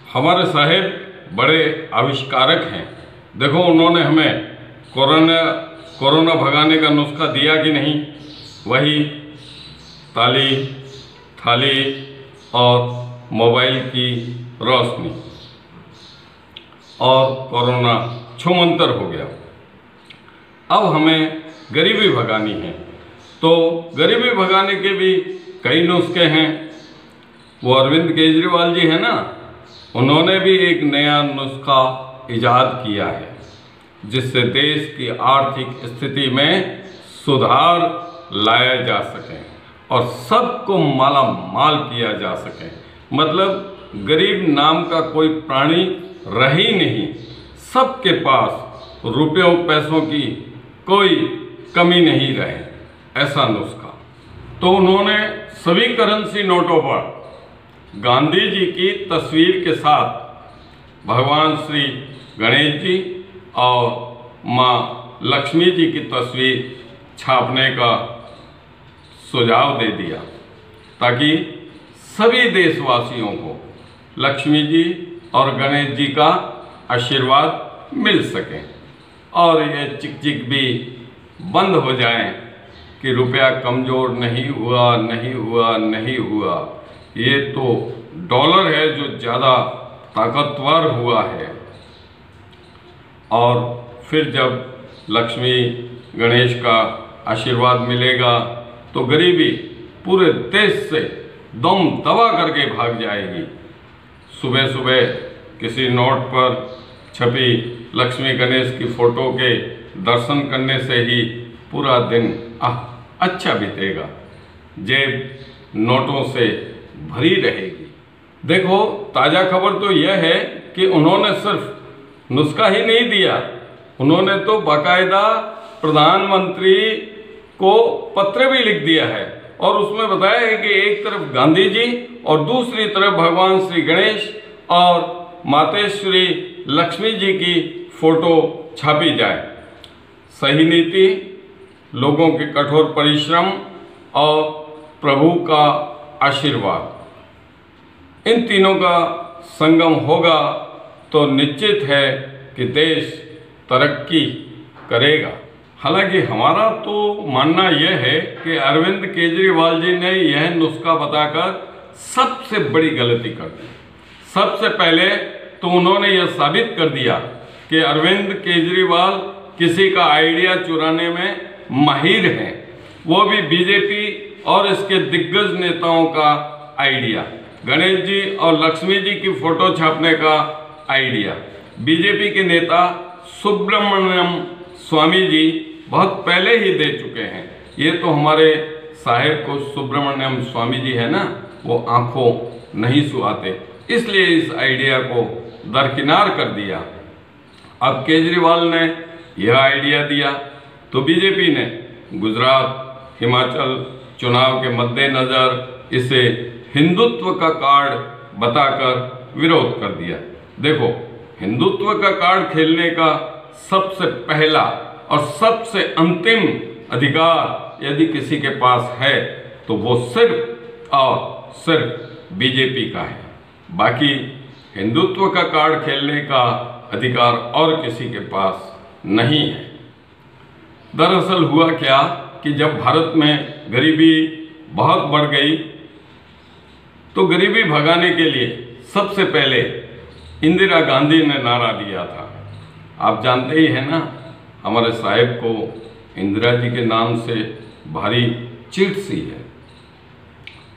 हमारे साहेब बड़े आविष्कारक हैं। देखो उन्होंने हमें कोरोना भगाने का नुस्खा दिया कि नहीं। वही ताली, थाली और मोबाइल की रोशनी, और कोरोना छूमंतर हो गया। अब हमें गरीबी भगानी है, तो गरीबी भगाने के भी कई नुस्खे हैं। वो अरविंद केजरीवाल जी है ना, उन्होंने भी एक नया नुस्खा इजाद किया है जिससे देश की आर्थिक स्थिति में सुधार लाया जा सके और सबको माला माल किया जा सके। मतलब गरीब नाम का कोई प्राणी रह ही नहीं, सबके पास रुपयों पैसों की कोई कमी नहीं रहे, ऐसा नुस्खा। तो उन्होंने सभी करेंसी नोटों पर गांधी जी की तस्वीर के साथ भगवान श्री गणेश जी और माँ लक्ष्मी जी की तस्वीर छापने का सुझाव दे दिया ताकि सभी देशवासियों को लक्ष्मी जी और गणेश जी का आशीर्वाद मिल सके और ये चिक भी बंद हो जाए कि रुपया कमज़ोर नहीं हुआ, नहीं हुआ, नहीं हुआ। ये तो डॉलर है जो ज़्यादा ताकतवर हुआ है। और फिर जब लक्ष्मी गणेश का आशीर्वाद मिलेगा तो गरीबी पूरे देश से दम दबा करके भाग जाएगी। सुबह सुबह किसी नोट पर छपी लक्ष्मी गणेश की फोटो के दर्शन करने से ही पूरा दिन अच्छा बीतेगा, जेब नोटों से भरी रहेगी। देखो ताज़ा खबर तो यह है कि उन्होंने सिर्फ नुस्खा ही नहीं दिया, उन्होंने तो बाकायदा प्रधानमंत्री को पत्र भी लिख दिया है और उसमें बताया है कि एक तरफ गांधी जी और दूसरी तरफ भगवान श्री गणेश और मातेश्वरी लक्ष्मी जी की फोटो छापी जाए। सही नीति, लोगों के कठोर परिश्रम और प्रभु का आशीर्वाद, इन तीनों का संगम होगा तो निश्चित है कि देश तरक्की करेगा। हालांकि हमारा तो मानना यह है कि अरविंद केजरीवाल जी ने यह नुस्खा बताकर सबसे बड़ी गलती कर दी। सबसे पहले तो उन्होंने यह साबित कर दिया कि अरविंद केजरीवाल किसी का आइडिया चुराने में माहिर हैं, वो भी बीजेपी और इसके दिग्गज नेताओं का आइडिया। गणेश जी और लक्ष्मी जी की फोटो छापने का आइडिया बीजेपी के नेता सुब्रमण्यम स्वामी जी बहुत पहले ही दे चुके हैं। ये तो हमारे साहेब को सुब्रमण्यम स्वामी जी है ना, वो आंखों नहीं सुहाते, इसलिए इस आइडिया को दरकिनार कर दिया। अब केजरीवाल ने यह आइडिया दिया तो बीजेपी ने गुजरात, हिमाचल चुनाव के मद्देनजर इसे हिंदुत्व का कार्ड बताकर विरोध कर दिया। देखो, हिंदुत्व का कार्ड खेलने का सबसे पहला और सबसे अंतिम अधिकार यदि किसी के पास है तो वो सिर्फ और सिर्फ बीजेपी का है। बाकी हिंदुत्व का कार्ड खेलने का अधिकार और किसी के पास नहीं है। दरअसल हुआ क्या कि जब भारत में गरीबी बहुत बढ़ गई तो गरीबी भगाने के लिए सबसे पहले इंदिरा गांधी ने नारा दिया था। आप जानते ही हैं ना, हमारे साहेब को इंदिरा जी के नाम से भारी चिढ़ सी है।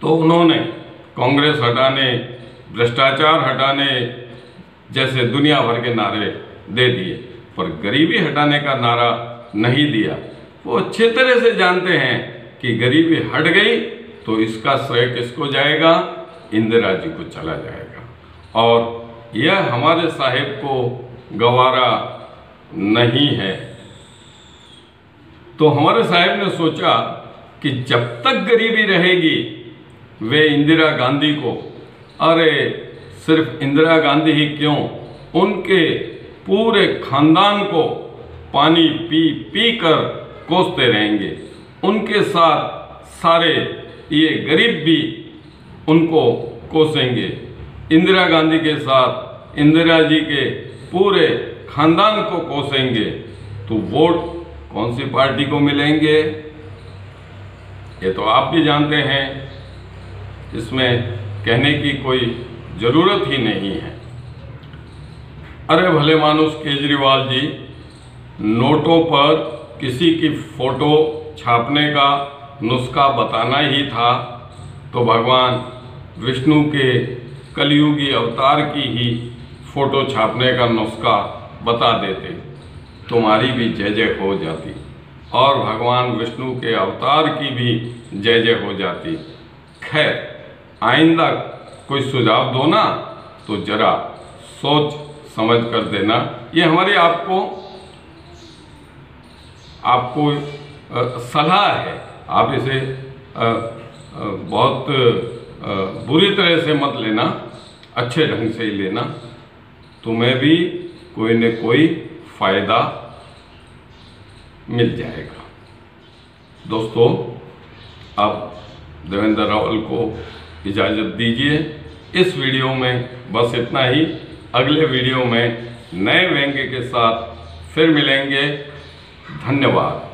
तो उन्होंने कांग्रेस हटाने, भ्रष्टाचार हटाने जैसे दुनिया भर के नारे दे दिए, पर गरीबी हटाने का नारा नहीं दिया। वो अच्छे तरह से जानते हैं कि गरीबी हट गई तो इसका श्रेय किसको जाएगा? इंदिरा जी को चला जाएगा। और यह हमारे साहेब को गवारा नहीं है। तो हमारे साहेब ने सोचा कि जब तक गरीबी रहेगी वे इंदिरा गांधी को, अरे सिर्फ इंदिरा गांधी ही क्यों, उनके पूरे खानदान को पानी पी पी कर कोसते रहेंगे। उनके साथ सारे ये गरीब भी उनको कोसेंगे इंदिरा गांधी के साथ इंदिरा जी के पूरे खानदान को कोसेंगे तो वोट कौन सी पार्टी को मिलेंगे, ये तो आप भी जानते हैं, इसमें कहने की कोई जरूरत ही नहीं है। अरे भले मानुस केजरीवाल जी, नोटों पर किसी की फोटो छापने का नुस्खा बताना ही था तो भगवान विष्णु के कलयुगी अवतार की ही फोटो छापने का नुस्खा बता देते, तुम्हारी भी जय जय हो जाती और भगवान विष्णु के अवतार की भी जय जय हो जाती। खैर, आइंदा कोई सुझाव दो ना तो जरा सोच समझ कर देना। ये हमारी आपको सलाह है, आप इसे बहुत बुरी तरह से मत लेना, अच्छे ढंग से ही लेना, तुम्हें भी कोई न कोई फायदा मिल जाएगा। दोस्तों, अब देवेंद्र रावल को इजाज़त दीजिए। इस वीडियो में बस इतना ही। अगले वीडियो में नए व्यंग्य के साथ फिर मिलेंगे। धन्यवाद।